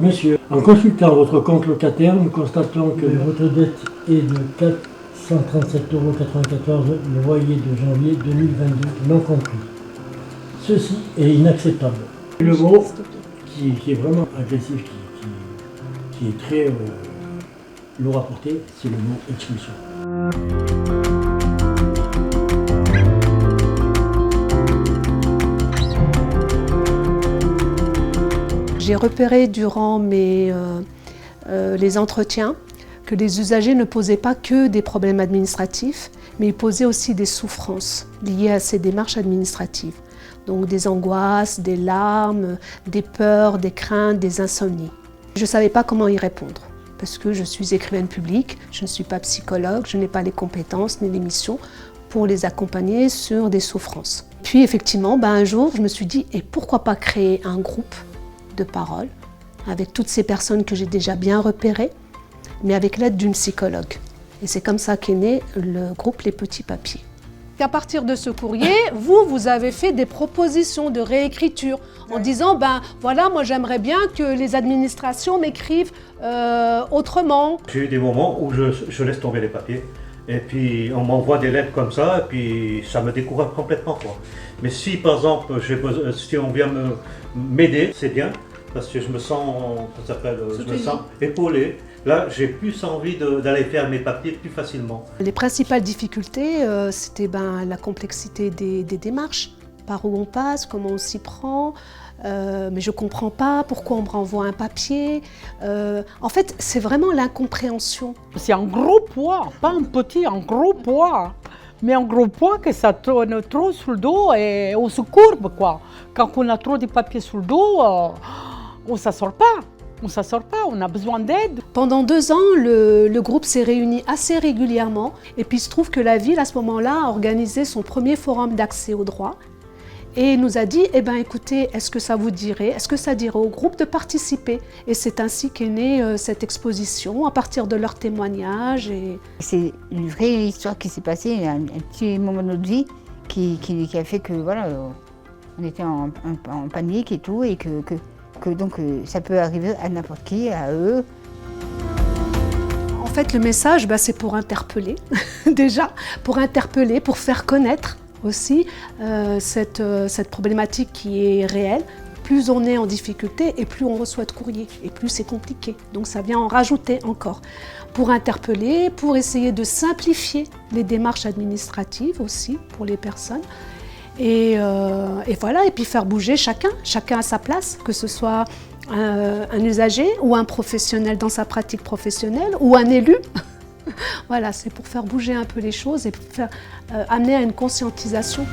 Monsieur, en consultant votre compte locataire, nous constatons que votre dette est de 437,94 €, le loyer de janvier 2022 non compris. Ceci est inacceptable. Le mot qui est vraiment agressif, qui est très lourd à porter, c'est le mot expulsion. J'ai repéré durant les entretiens que les usagers ne posaient pas que des problèmes administratifs, mais ils posaient aussi des souffrances liées à ces démarches administratives. Donc des angoisses, des larmes, des peurs, des craintes, des insomnies. Je ne savais pas comment y répondre, parce que je suis écrivaine publique, je ne suis pas psychologue, je n'ai pas les compétences ni les missions pour les accompagner sur des souffrances. Puis effectivement, un jour, je me suis dit, et pourquoi pas créer un groupe de parole avec toutes ces personnes que j'ai déjà bien repérées, mais avec l'aide d'une psychologue. Et c'est comme ça qu'est né le groupe Les Petits Papiers. À partir de ce courrier, vous avez fait des propositions de réécriture en disant, voilà, moi j'aimerais bien que les administrations m'écrivent autrement. J'ai eu des moments où je laisse tomber les papiers et puis on m'envoie des lettres comme ça et puis ça me décourage complètement, quoi. Mais si par exemple, si on vient m'aider, c'est bien parce que je me sens épaulé. Là, j'ai plus envie d'aller faire mes papiers plus facilement. Les principales difficultés, c'était la complexité des démarches. Par où on passe, comment on s'y prend, mais je ne comprends pas pourquoi on me renvoie un papier. En fait, c'est vraiment l'incompréhension. C'est un gros poids, pas un petit, un gros poids. Mais un gros poids que ça tourne trop sur le dos et on se courbe, quoi. Quand on a trop de papiers sur le dos, on ne s'en sort pas. On ne s'en sort pas, on a besoin d'aide. Pendant 2 ans, le groupe s'est réuni assez régulièrement. Et puis il se trouve que la ville, à ce moment-là, a organisé son premier forum d'accès au droit. Et nous a dit, écoutez, est-ce que ça dirait au groupe de participer? Et c'est ainsi qu'est née cette exposition, à partir de leurs témoignages. C'est une vraie histoire qui s'est passée, un petit moment de notre vie qui a fait que, voilà, on était en panique et tout, et que donc ça peut arriver à n'importe qui, à eux. En fait, le message, c'est pour interpeller, déjà, pour faire connaître aussi cette problématique qui est réelle. Plus on est en difficulté et plus on reçoit de courriers et plus c'est compliqué. Donc ça vient en rajouter encore. Pour interpeller, pour essayer de simplifier les démarches administratives aussi pour les personnes. Et voilà, et puis faire bouger chacun à sa place, que ce soit un usager ou un professionnel dans sa pratique professionnelle ou un élu. Voilà, c'est pour faire bouger un peu les choses et pour amener à une conscientisation.